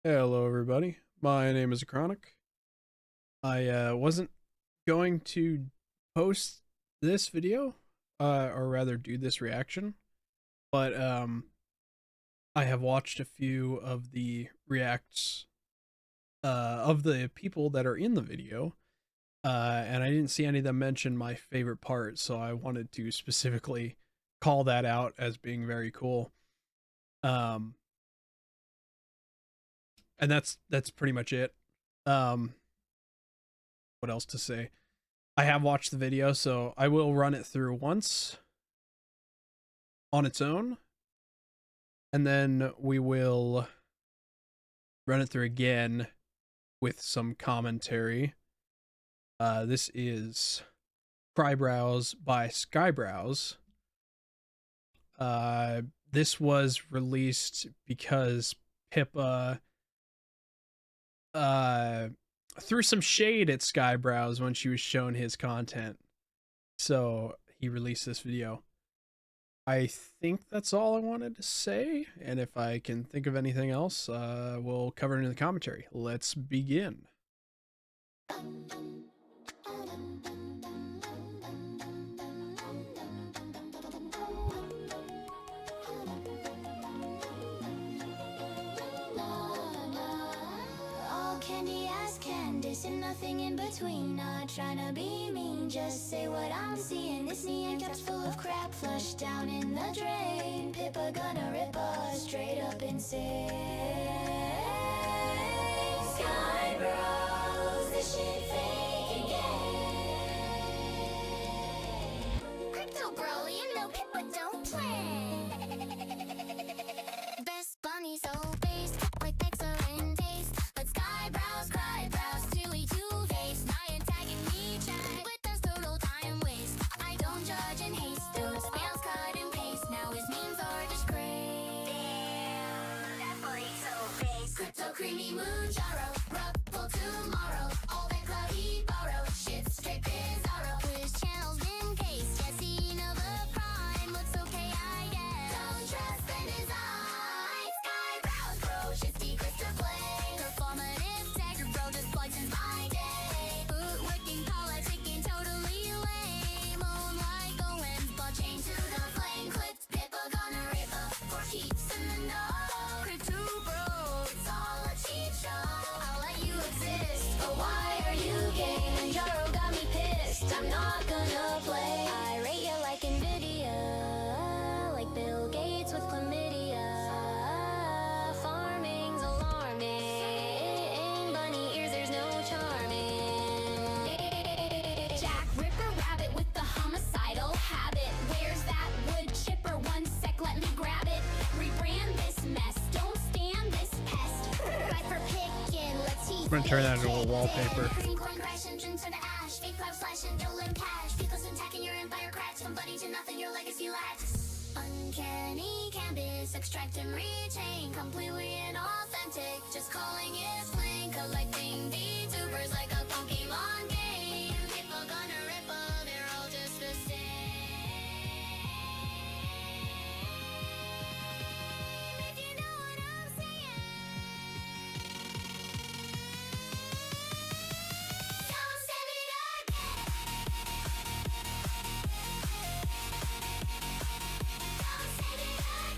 Hello, everybody. My name is Chronic. I wasn't going to post this video, or rather, do this reaction, but I have watched a few of the reacts of the people that are in the video, and I didn't see any of them mention my favorite part, so I wanted to specifically call that out as being very cool. Um, and that's pretty much it. Um, what else to say? I have watched the video, so I will run it through once on its own, and then we will run it through again with some commentary. This is Crybrows by Skyebrows. This was released because Pippa uh, threw some shade at Skyebrows when she was shown his content. So he released this video. I think that's all I wanted to say, and if I can think of anything else, we'll cover it in the commentary. Let's begin. All candy as Candace and nothing in between. Not trying to be mean, just say what I'm seeing. This neon cap's full of crap flushed down in the drain. Pippa gonna rip us straight up insane. Skyebrows, this shit fake again. Crypto bro, you know Pippa don't play. Best bunny so based, like excellent taste. But Skyebrows, Crybrows, Tui two-faced. Nyan tagging me chat, but that's total time waste. I don't judge and haste, dude. Spams cut and paste. Now his memes are disgrace. Damn, that boy so based. Crypto creamy moonjaro, ruffle tomorrow. All that cloud he borrowed, shit's straight bizarro. His channel's been cased, Jesse Nova Prime. Looks okay, I guess. Don't trust in his eyes. Skyebrows, bro, shit's secrets to play. Performative tagger, bro, just slices my day. Bootlicking, politicking, totally lame. Moonlight Goins, ball chain to the flame. Clipped Pippa, gonna rip up for keeps in the know. Crypto bro, it's all a cheat show. I'll let you exist, but why are you gay? Jaro got me pissed, I'm not gonna play. I rate you like Nvidia, like Bill Gates with chlamydia. Farming's alarming, bunny ears, there's no charming. Jack Ripper rabbit with the homicidal habit. Where's that wood chipper? One sec, let me grab it. Rebrand this mess, don't stand this pest. Right for picking, let's see. I'm gonna turn that into a wallpaper. Green coin crash, engine turn to ash. Fake cloud slash and drill in cash. People's attacking your empire cracks. From buddy to nothing, your legacy lacks. Uncanny canvas, extract and retain. Completely inauthentic, just calling it plain. Collecting VTubers like a Pokemon game. People gonna ripple, they're all just the same. If you know what I'm saying. Don't send it again. Don't send it again.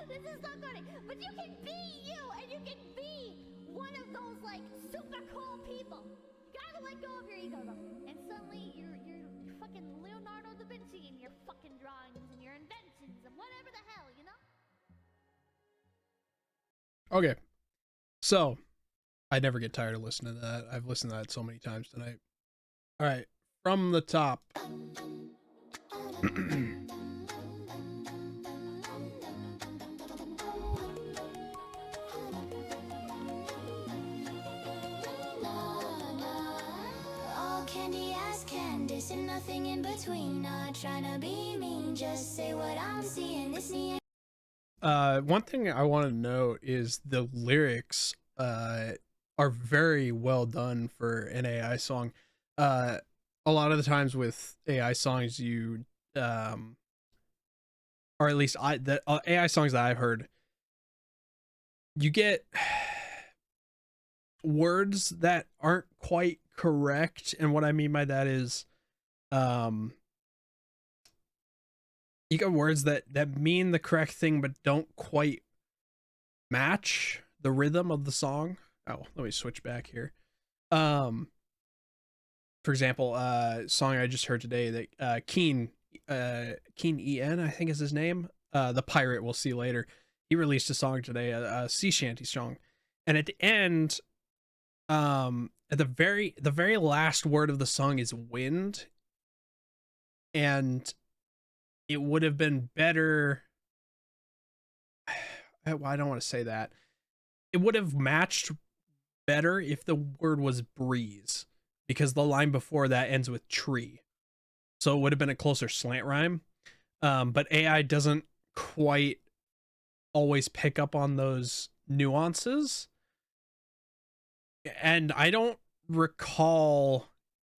This is so funny. But you can be you, and you can be one of those like super cool people. You gotta let go of your ego though, and suddenly you're fucking Leonardo da Vinci in your fucking drawings and your inventions and whatever the hell, you know? Okay, so I never get tired of listening to that. I've listened to that so many times tonight. All right, from the top. All candy ass Candace and nothing in between. Not trying to be mean, just say what I'm seeing. This knee. One thing I want to note is the lyrics are very well done for an AI song. A lot of the times with AI songs, you or at least the AI songs that I've heard, you get words that aren't quite correct, and what I mean by that is, you got words that mean the correct thing but don't quite match the rhythm of the song. Oh, let me switch back here. For example, song I just heard today that Keen En, I think is his name. The pirate we'll see later. He released a song today, a sea shanty song, and at the end, at the very last word of the song is wind, and it would have been better. I don't want to say that. It would have matched better if the word was breeze, because the line before that ends with tree. So it would have been a closer slant rhyme. But AI doesn't quite always pick up on those nuances. And I don't recall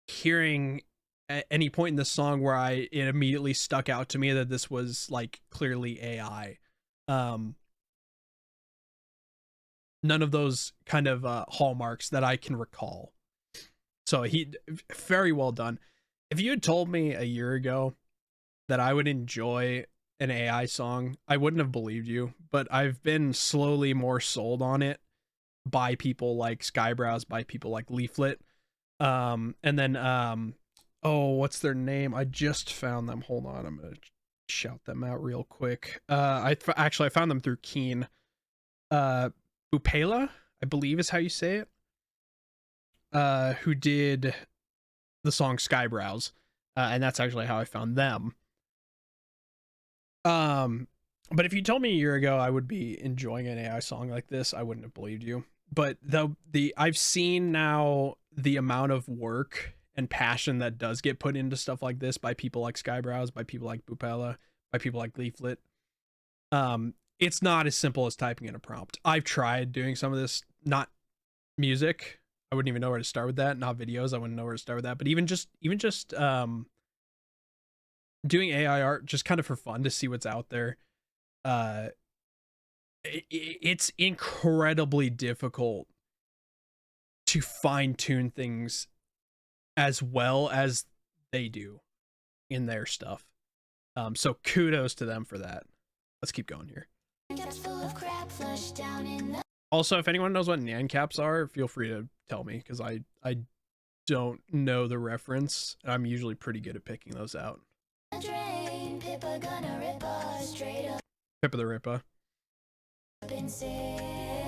hearing at any point in the song where it immediately stuck out to me that this was like clearly AI. None of those kind of hallmarks that I can recall. So he very well done. If you had told me a year ago that I would enjoy an AI song, I wouldn't have believed you, but I've been slowly more sold on it by people like Skyebrows, by people like Leaflet. And then oh, what's their name? I just found them. Hold on, I'm gonna shout them out real quick. I found them through Keen. Bupela, I believe is how you say it. Who did the song Skyebrows, and that's actually how I found them. But if you told me a year ago I would be enjoying an AI song like this, I wouldn't have believed you. But the I've seen now the amount of work and passion that does get put into stuff like this by people like Skyebrows, by people like Bupela, by people like Leaflet. It's not as simple as typing in a prompt. I've tried doing some of this, not music. I wouldn't even know where to start with that. Not videos. I wouldn't know where to start with that. But even just doing AI art just kind of for fun to see what's out there. It's incredibly difficult to fine tune things as well as they do in their stuff. So kudos to them for that. Let's keep going here. Also, if anyone knows what Nan caps are, feel free to tell me, because I don't know the reference. I'm usually pretty good at picking those out. Pippa the Rippa.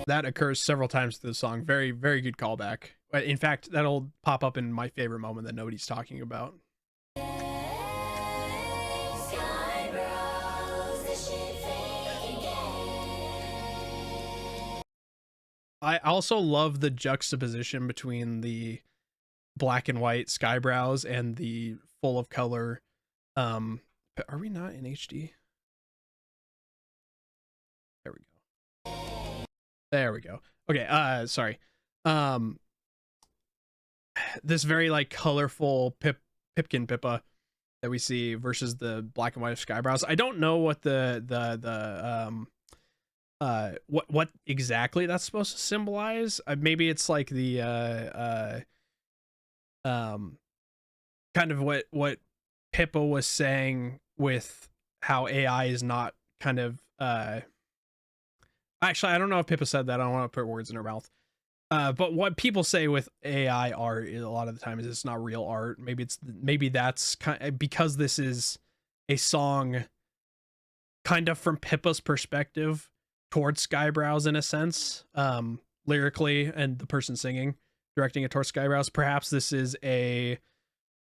That occurs several times through the song. Very, very good callback. In fact, that'll pop up in my favorite moment that nobody's talking about. I also love the juxtaposition between the black and white Skyebrows and the full of color. Are we not in HD? There we go. There we go. Okay, sorry. This very like colorful Pipkin Pippa that we see versus the black and white of Skyebrows. I don't know what what exactly that's supposed to symbolize. Maybe it's like the kind of what Pippa was saying with how AI is not kind of Actually, I don't know if Pippa said that. I don't want to put words in her mouth. But what people say with AI art a lot of the time is it's not real art. Maybe that's because this is a song kind of from Pippa's perspective towards Skyebrows in a sense, lyrically, and the person singing, directing it towards Skyebrows. Perhaps this is a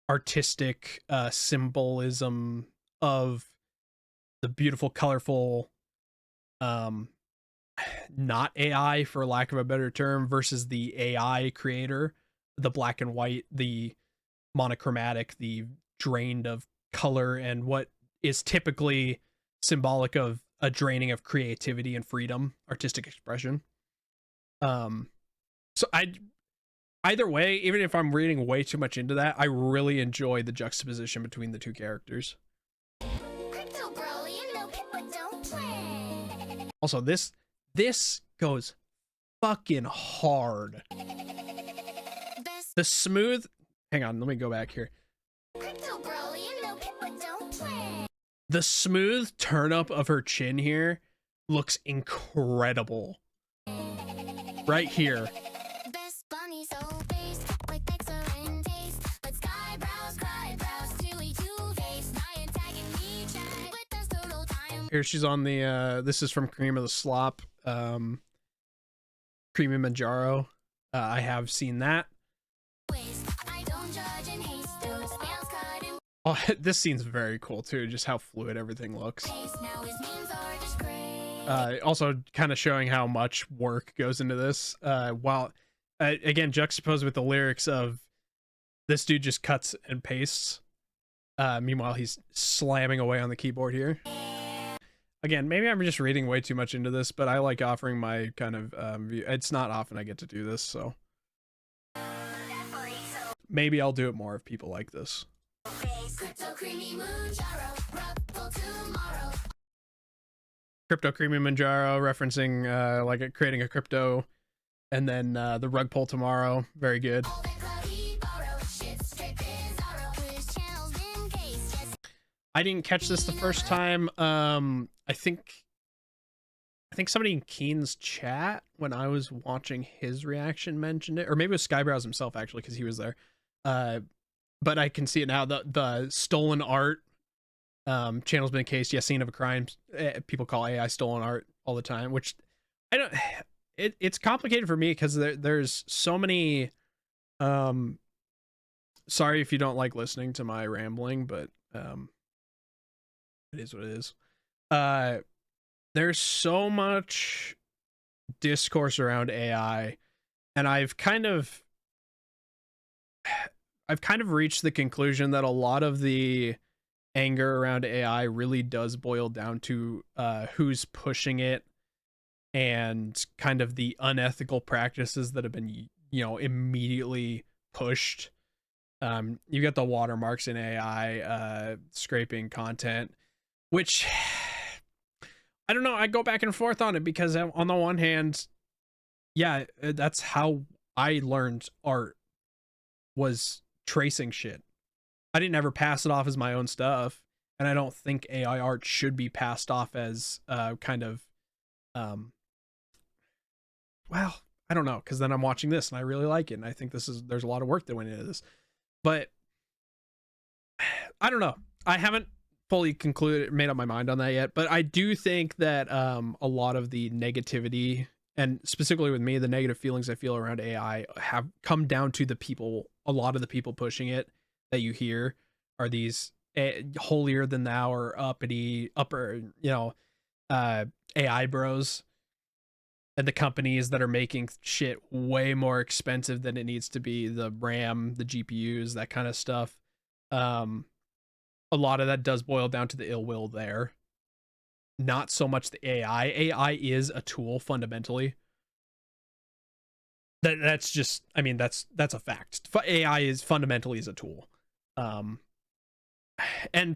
artistic symbolism of the beautiful, colorful, not AI for lack of a better term, versus the AI creator, the black and white, the monochromatic, the drained of color, and what is typically symbolic of a draining of creativity and freedom, artistic expression. So either way, even if I'm reading way too much into that, I really enjoy the juxtaposition between the two characters. Crypto bro, you know people don't play. Also, this goes fucking hard. Best The smooth, hang on, let me go back here. crypto bro, you know people don't play. The smooth turn up of her chin here looks incredible. Right here. Best bunny so based, like excellent taste. But Skyebrows, Crybrows, Chewy Two-Face, Nyan tagging me chat. With us total time. Here she's on the this is from Cream of the Slop, Creamy Manjaro. I have seen that. Waste. I don't judge and haste those nails cut and Oh, this scene's very cool too, just how fluid everything looks. paste. Now his memes are just great. Also kind of showing how much work goes into this, while again juxtaposed with the lyrics of this dude just cuts and pastes, meanwhile he's slamming away on the keyboard here. Again, maybe I'm just reading way too much into this, but I like offering my kind of view. It's not often I get to do this, so maybe I'll do it more if people like this. Crypto creamy moonjaro, ruffle tomorrow. Crypto Creamy Manjaro, referencing like creating a crypto, and then the rug pull tomorrow, very good. All that clubby borrow, shit straight bizarro. His channel's been cased, yes. I didn't catch this the first time. I think somebody in Keen's chat when I was watching his reaction mentioned it, or maybe it was Skyebrows himself actually, because he was there. But I can see it now. The stolen art channel's been cased. Yeah, scene of a crime. People call AI stolen art all the time, which I don't. It's complicated for me because there's so many. Sorry if you don't like listening to my rambling, but it is what it is. There's so much discourse around AI, and I've kind of reached the conclusion that a lot of the anger around AI really does boil down to who's pushing it and kind of the unethical practices that have been, immediately pushed. You got the watermarks in AI, scraping content, which I don't know. I go back and forth on it because on the one hand, yeah, that's how I learned art, was tracing shit. I didn't ever pass it off as my own stuff, and I don't think AI art should be passed off as kind of well, I don't know, because then I'm watching this and I really like it, and I think there's a lot of work that went into this, but I don't know. I haven't fully made up my mind on that yet, but I do think that a lot of the negativity, and specifically with me, the negative feelings I feel around AI have come down to the people. A lot of the people pushing it that you hear are these holier than thou or upper AI bros, and the companies that are making shit way more expensive than it needs to be, the RAM, the GPUs, that kind of stuff. A lot of that does boil down to the ill will there, not so much the AI. AI is a tool fundamentally. That's just, I mean, that's a fact. AI is fundamentally is a tool. And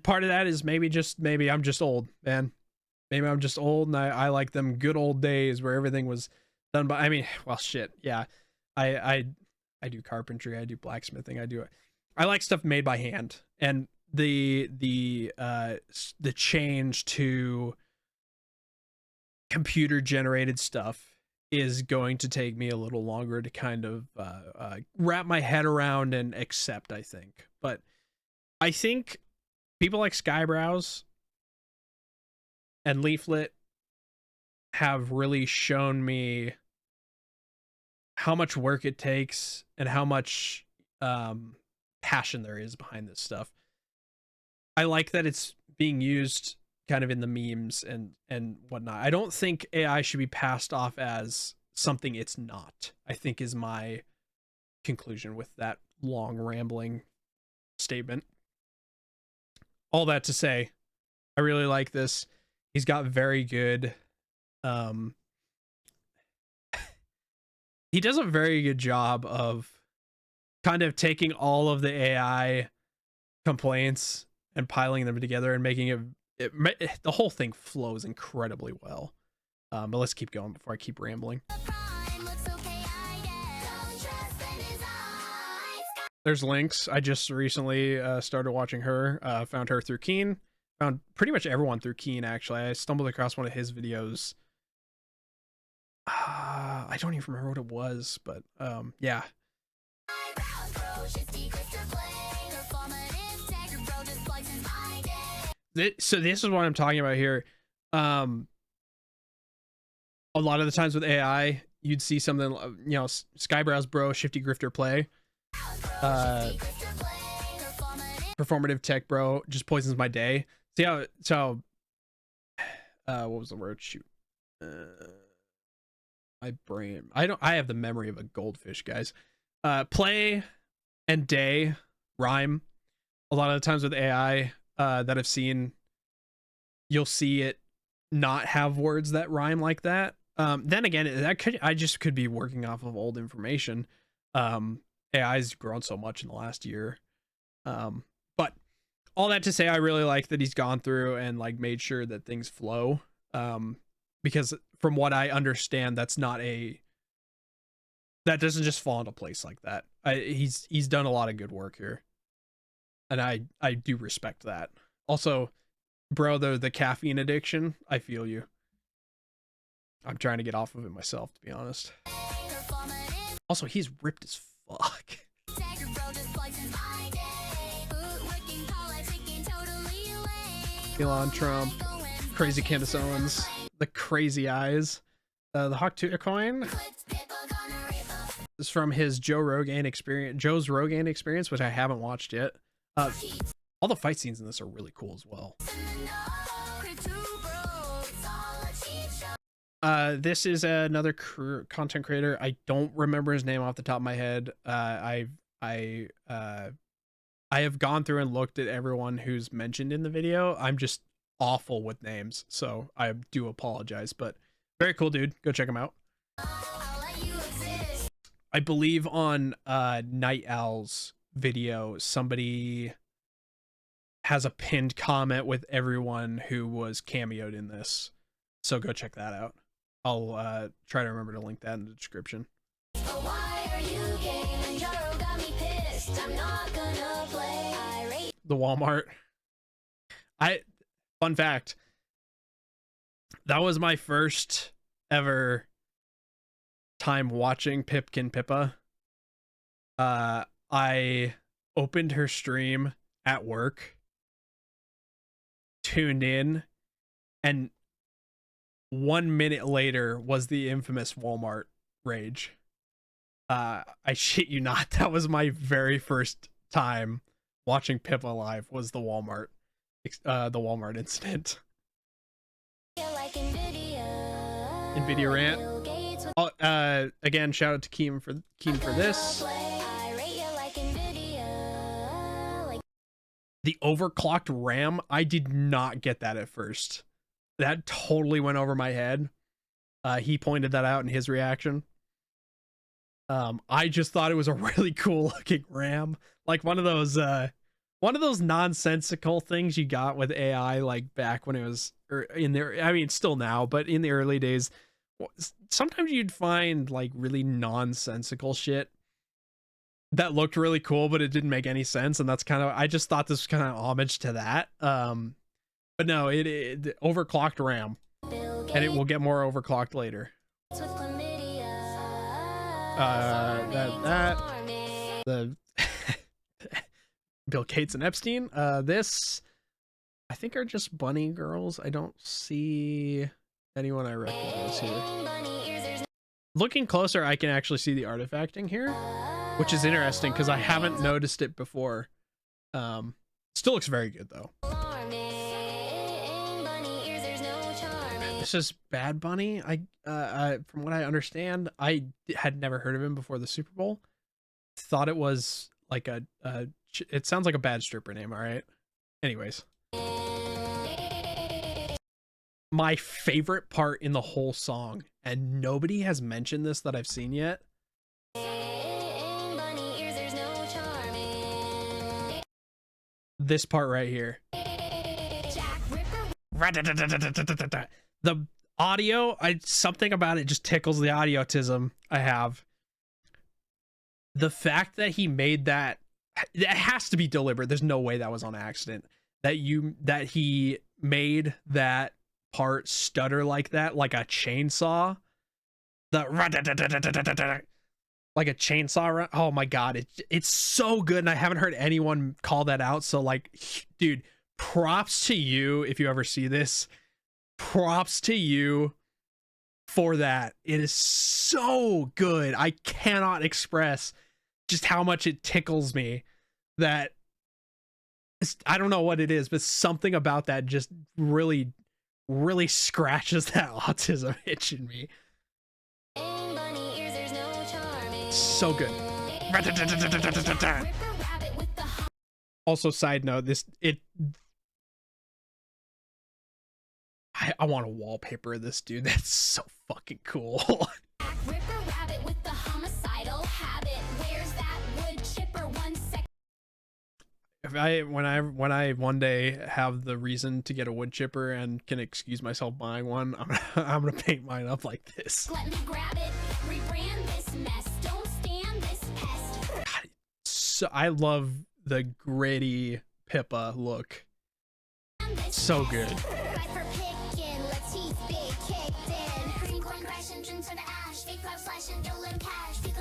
part of that is maybe I'm just old, man. Maybe I'm just old, and I like them good old days where everything was done by, I mean, well, shit. Yeah. I do carpentry. I do blacksmithing. I like stuff made by hand, and the change to computer generated stuff is going to take me a little longer to kind of wrap my head around and accept, I think. But I think people like Skyebrows and Leaflet have really shown me how much work it takes and how much passion there is behind this stuff. I like that it's being used kind of in the memes and whatnot. I don't think AI should be passed off as something it's not, I think, is my conclusion with that long rambling statement. All that to say, I really like this. He's got very good he does a very good job of kind of taking all of the AI complaints and piling them together and making the whole thing flows incredibly well. But let's keep going before I keep rambling. There's Lynx. I just recently started watching her. Found her through Keen. Found pretty much everyone through Keen, actually. I stumbled across one of his videos. I don't even remember what it was, but yeah. So this is what I'm talking about here. A lot of the times with AI, you'd see something, you know, Skyebrows bro, Shifty Grifter play. Performative tech bro just poisons my day. See how, so what was the word? Shoot. My brain. I have the memory of a goldfish, guys. Play and day rhyme. A lot of the times with AI that I've seen, you'll see it not have words that rhyme like that. Then again, I just could be working off of old information. AI's grown so much in the last year. But all that to say, I really like that he's gone through and like made sure that things flow. Because from what I understand, that doesn't just fall into place like that. He's done a lot of good work here, and I do respect that. Also, bro, the caffeine addiction, I feel you. I'm trying to get off of it myself, to be honest. Also, he's ripped as fuck. Elon Trump, crazy Candace Owens, the crazy eyes, the Hawk Tutor coin. This is from his Joe's Rogan experience, which I haven't watched yet. All the fight scenes in this are really cool as well. This is another content creator. I don't remember his name off the top of my head. I have gone through and looked at everyone who's mentioned in the video. I'm just awful with names, so I do apologize, but very cool dude. Go check him out. I believe on Night Owl's video, somebody has a pinned comment with everyone who was cameoed in this, so go check that out. I'll try to remember to link that in the description. The Walmart. Fun fact, that was my first ever time watching Pipkin Pippa. I opened her stream at work, tuned in, and 1 minute later was the infamous Walmart rage. I shit you not, that was my very first time watching Pippa live, was the Walmart incident. Nvidia rant. Again, shout out to Keem for this. The overclocked RAM, I did not get that at first. That totally went over my head. He pointed that out in his reaction. I just thought it was a really cool looking RAM, like one of those nonsensical things you got with AI, like back when it was in there. I mean, still now, but in the early days, sometimes you'd find like really nonsensical shit that looked really cool, but it didn't make any sense. And that's kind of, I just thought this was kind of homage to that. But no, it overclocked RAM. and it will get more overclocked later. The Bill Gates and Epstein. This I think are just bunny girls. I don't see anyone I recognize here. Looking closer, I can actually see the artifacting here, which is interesting because I haven't noticed it before. Still looks very good though. This is Bad Bunny. From what I understand, I had never heard of him before the Super Bowl. Thought it was like it sounds like a bad stripper name. All right. Anyways, my favorite part in the whole song, and nobody has mentioned this that I've seen yet. This part right here. The audio, something about it just tickles the audiotism I have. The fact that he made that, it has to be deliberate. There's no way that was on accident. That he made that part stutter like that, like a chainsaw. Like a chainsaw. Oh my god, it's so good, and I haven't heard anyone call that out. So like, dude, props to you if you ever see this. Props to you for that. It is so good. I cannot express just how much it tickles me. That I don't know what it is, but something about that just really scratches that autism itch in me. So good. Also, side note, I want a wallpaper of this, dude. That's so fucking cool. When I one day have the reason to get a wood chipper and can excuse myself buying one, I'm gonna paint mine up like this. Let me grab it, rebrand this mess. Don't stand this pest. God, so I love the gritty Pippa look. So good.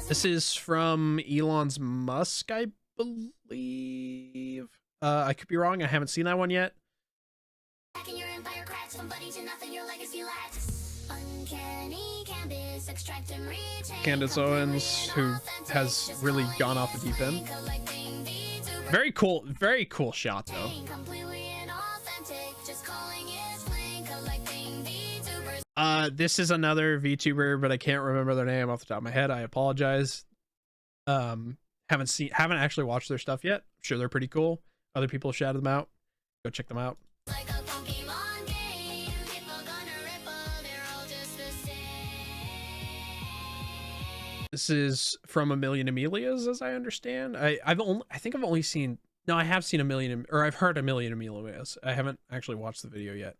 This is from Elon Musk, I believe. I could be wrong. I haven't seen that one yet. Candace Owens, who has really gone off the deep end. Very cool shot though. This is another VTuber, but I can't remember their name off the top of my head. I apologize. Haven't actually watched their stuff yet. I'm sure they're pretty cool. Other people shouted them out. Go check them out. This is from A Million Amelias, as I understand. I think I've only seen, no, I have seen I've heard A Million Amelias. I haven't actually watched the video yet.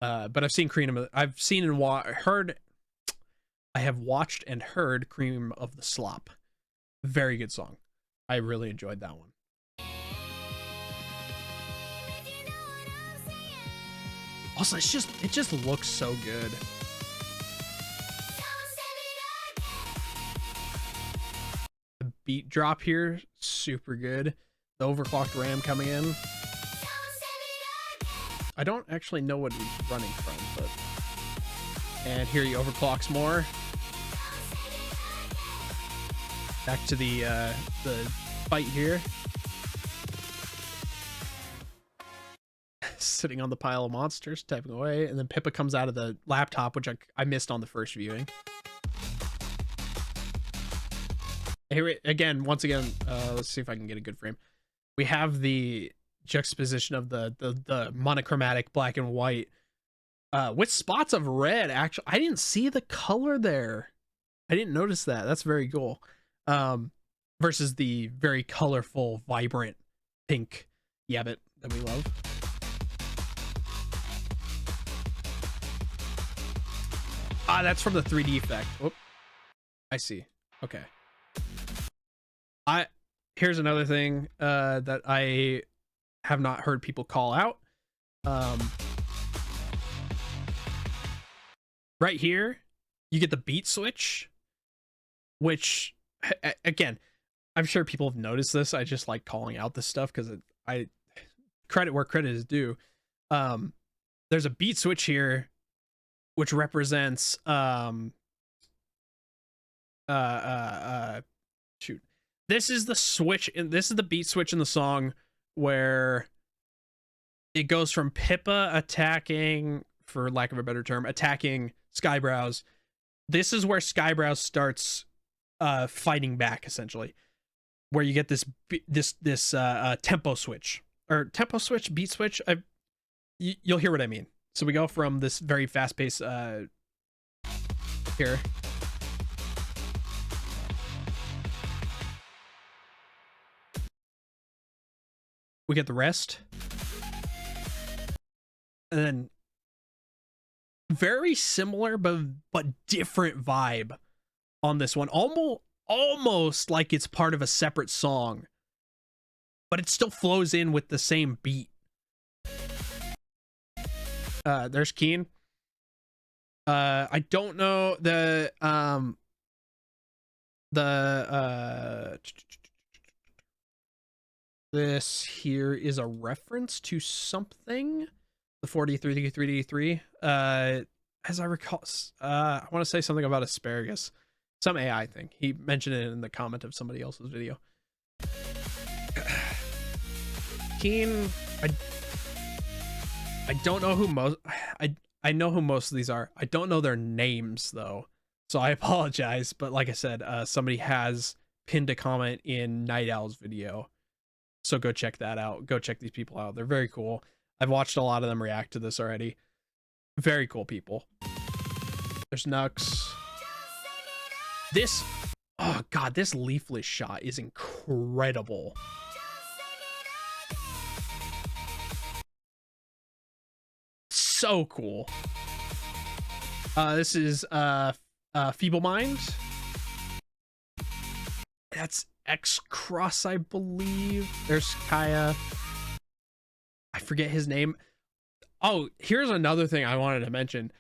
But I've seen I have watched and heard Cream of the Slop. Very good song. I really enjoyed that one. Also, it just looks so good. The beat drop here, super good. The overclocked RAM coming in. I don't actually know what he's running from, but... And here he overclocks more. Back to the fight here. Sitting on the pile of monsters, typing away, and then Pippa comes out of the laptop, which I missed on the first viewing. Here again, once again, let's see if I can get a good frame. We have the juxtaposition of the monochromatic black and white with spots of red. Actually, I didn't see the color there. I didn't notice that. That's very cool. Versus the very colorful, vibrant pink yabbit that we love. Ah, that's from the 3D effect. Whoop. I see. Okay. Here's another thing that I have not heard people call out. right here, you get the beat switch, which again, I'm sure people have noticed this. I just like calling out this stuff because I credit where credit is due. There's a beat switch here, which represents shoot. This is the switch, and this is the beat switch in the song where it goes from Pippa attacking, for lack of a better term, attacking Skyebrows. This is where Skyebrows starts fighting back, essentially, where you get this tempo switch, or tempo switch, beat switch. You'll hear what I mean. So we go from this very fast pace here. We get the rest. And then very similar but different vibe on this one. Almost like it's part of a separate song, but it still flows in with the same beat. There's Keen. I don't know this here is a reference to something. The 43 as I recall, I want to say something about asparagus, some AI thing. He mentioned it in the comment of somebody else's video. Keen, I don't know who most, I know who most of these are. I don't know their names though, so I apologize. But like I said, somebody has pinned a comment in Night Owl's video, so go check that out. Go check these people out. They're very cool. I've watched a lot of them react to this already. Very cool people. There's Nux. This, oh god, this leaflet shot is incredible. So cool. This is Feeble Mind. That's X Cross, I believe. There's Kaya. I forget his name. Oh, here's another thing I wanted to mention.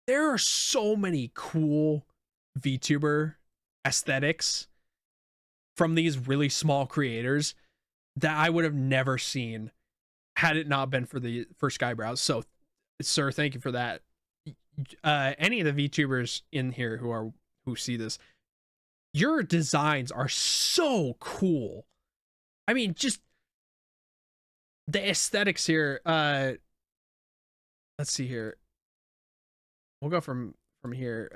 There are so many cool VTuber aesthetics from these really small creators that I would have never seen had it not been for Skyebrows. So, sir, thank you for that. Any of the VTubers in here who see this, your designs are so cool. I mean, just the aesthetics here. Let's see here. We'll go from here.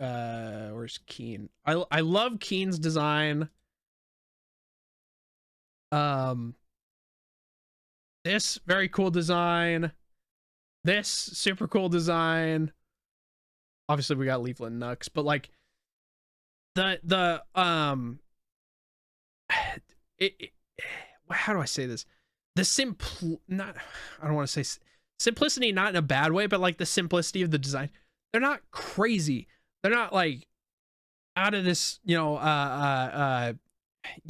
Where's Keen? I love Keen's design. This very cool design. This super cool design. Obviously we got Leaflet and Nux, but like how do I say this? I don't want to say simplicity, not in a bad way, but like the simplicity of the design. They're not crazy. They're not like out of this, you know, you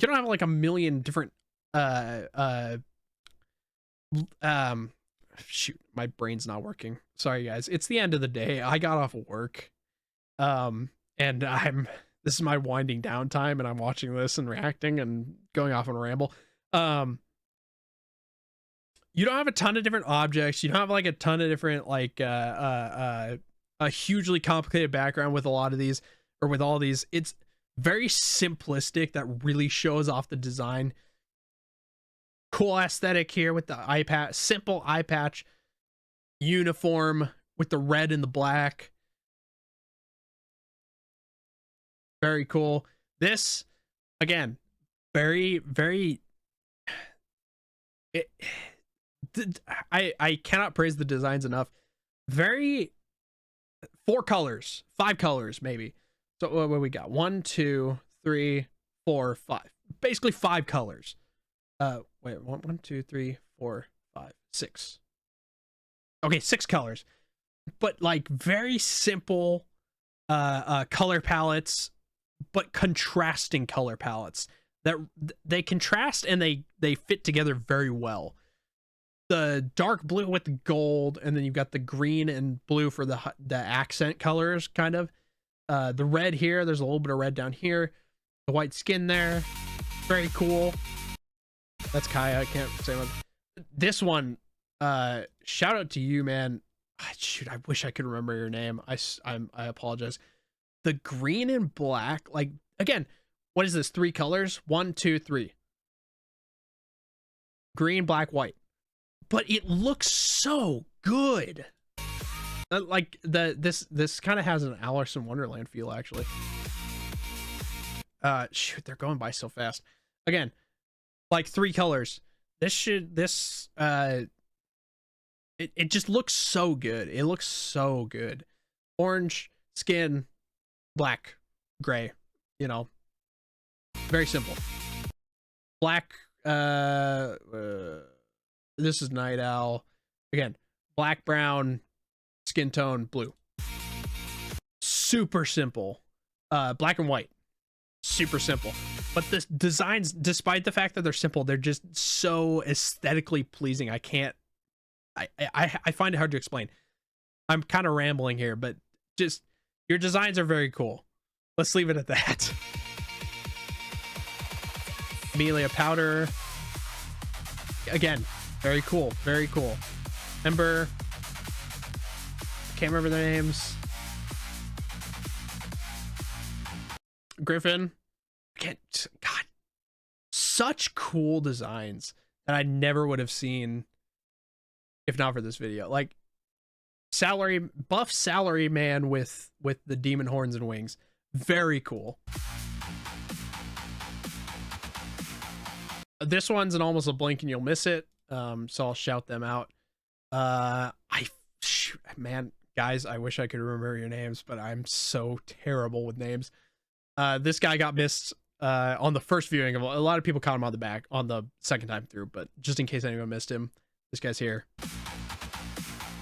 don't have like a million different shoot, my brain's not working. Sorry guys. It's the end of the day. I got off of work. And this is my winding down time, and I'm watching this and reacting and going off on a ramble. You don't have a ton of different objects. You don't have like a ton of different like a hugely complicated background with a lot of these, or with all these. It's very simplistic. That really shows off the design. Cool aesthetic here with the eye patch, simple eye patch uniform with the red and the black. Very cool. This again, very I cannot praise the designs enough. Very 5 colors maybe. So what we got? 1, 2, 3, 4, 5. Basically 5 colors. Wait, 1, 2, 3, 4, 5, 6. Okay, 6 colors. But like very simple color palettes, but contrasting color palettes that they contrast and they fit together very well. the dark blue with the gold, and then you've got the green and blue for the accent colors, kind of. The red here, there's a little bit of red down here. The white skin there, very cool. That's Kaya. I can't say much. This one, shout out to you, man. Shoot, I wish I could remember your name. I apologize. The green and black, like, again, what is this? 3 colors? 1, 2, 3. Green, black, white. But it looks so good. Like this kind of has an Alice in Wonderland feel, actually. Shoot, they're going by so fast. Again, like 3 colors. It just looks so good. It looks so good. Orange skin, black, gray, you know, very simple. Black, this is Night Owl. Again, black, brown, skin tone, blue. Super simple. Black and white. Super simple. But the designs, despite the fact that they're simple, they're just so aesthetically pleasing. I find it hard to explain. I'm kind of rambling here, but just your designs are very cool. Let's leave it at that. Amelia Powder. Again, very cool. Very cool. Ember. Can't remember their names. Griffin. Can't. God. Such cool designs that I never would have seen if not for this video. Like, buff salary man with the demon horns and wings. Very cool. This one's an almost a blink and you'll miss it. So I'll shout them out. Man, guys, I wish I could remember your names, but I'm so terrible with names. This guy got missed on the first viewing. A lot of people caught him on the second time through, but just in case anyone missed him, this guy's here.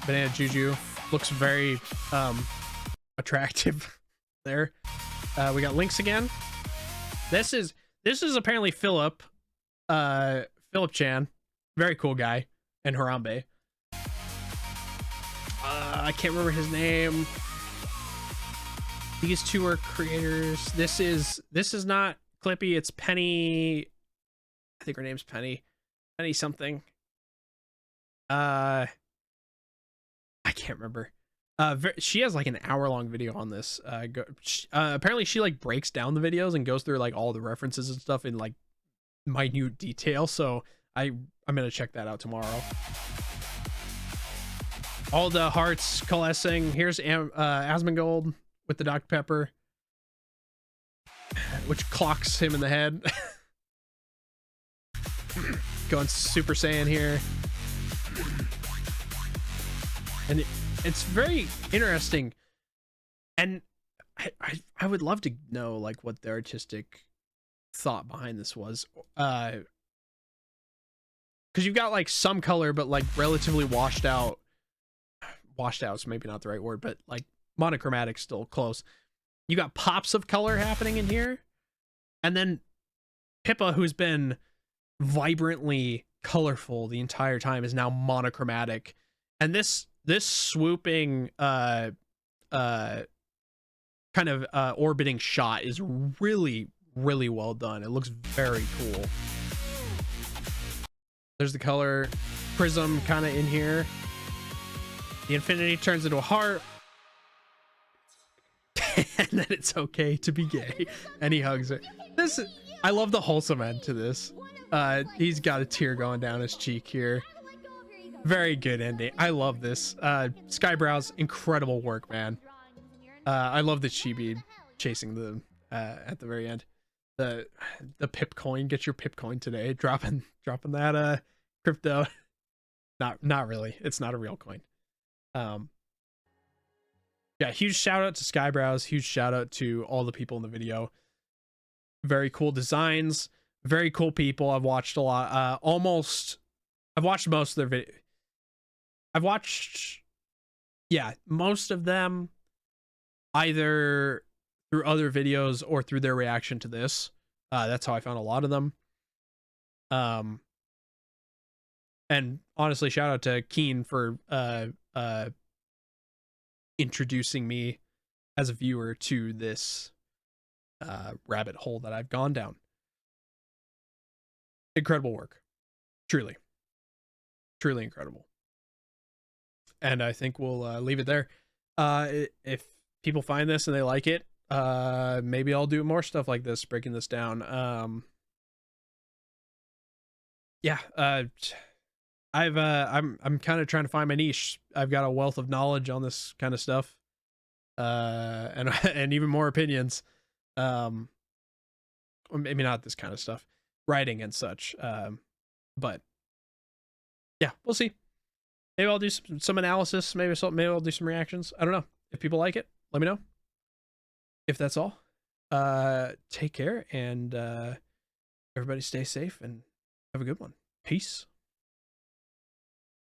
Banana Juju looks very attractive there. We got Lynx again. This is apparently Philip Chan, very cool guy, and Harambe. I can't remember his name. These two are creators. This is not Clippy, it's Penny. I think her name's Penny something. I can't remember. She has like an hour-long video on this. Apparently she like breaks down the videos and goes through like all the references and stuff in like minute detail. So I'm gonna check that out tomorrow. All the hearts coalescing. Here's Asmongold with the Dr. Pepper, which clocks him in the head. Going Super Saiyan here. And it's very interesting. And I would love to know like what the artistic thought behind this was. Because you've got like some color, but like relatively washed out. Washed out is maybe not the right word, but like monochromatic, still close. You got pops of color happening in here. And then Pippa, who's been vibrantly colorful the entire time, is now monochromatic. And this swooping kind of orbiting shot is really, really well done. It looks very cool. There's the color prism kind of in here. The infinity turns into a heart. And then it's okay to be gay. And he hugs her. I love the wholesome end to this. He's got a tear going down his cheek here. Very good ending. I love this. Skyebrows, incredible work, man. I love the chibi chasing the at the very end. The pip coin. Get your pip coin today. Dropping that crypto. Not really. It's not a real coin. Yeah, huge shout out to Skyebrows. Huge shout out to all the people in the video. Very cool designs. Very cool people. I've watched a lot. I've watched most of their videos. I've watched, yeah, most of them either through other videos or through their reaction to this. That's how I found a lot of them. And honestly, shout out to Keen for introducing me as a viewer to this rabbit hole that I've gone down. Incredible work. Truly. Truly incredible. And I think we'll leave it there. If people find this and they like it, maybe I'll do more stuff like this, breaking this down. Yeah, I'm kind of trying to find my niche. I've got a wealth of knowledge on this kind of stuff, and and even more opinions. Or maybe not this kind of stuff, writing and such. But yeah, we'll see. Maybe I'll do some analysis. Maybe I'll do some reactions. I don't know. If people like it, let me know. If that's all, take care and everybody stay safe and have a good one. Peace.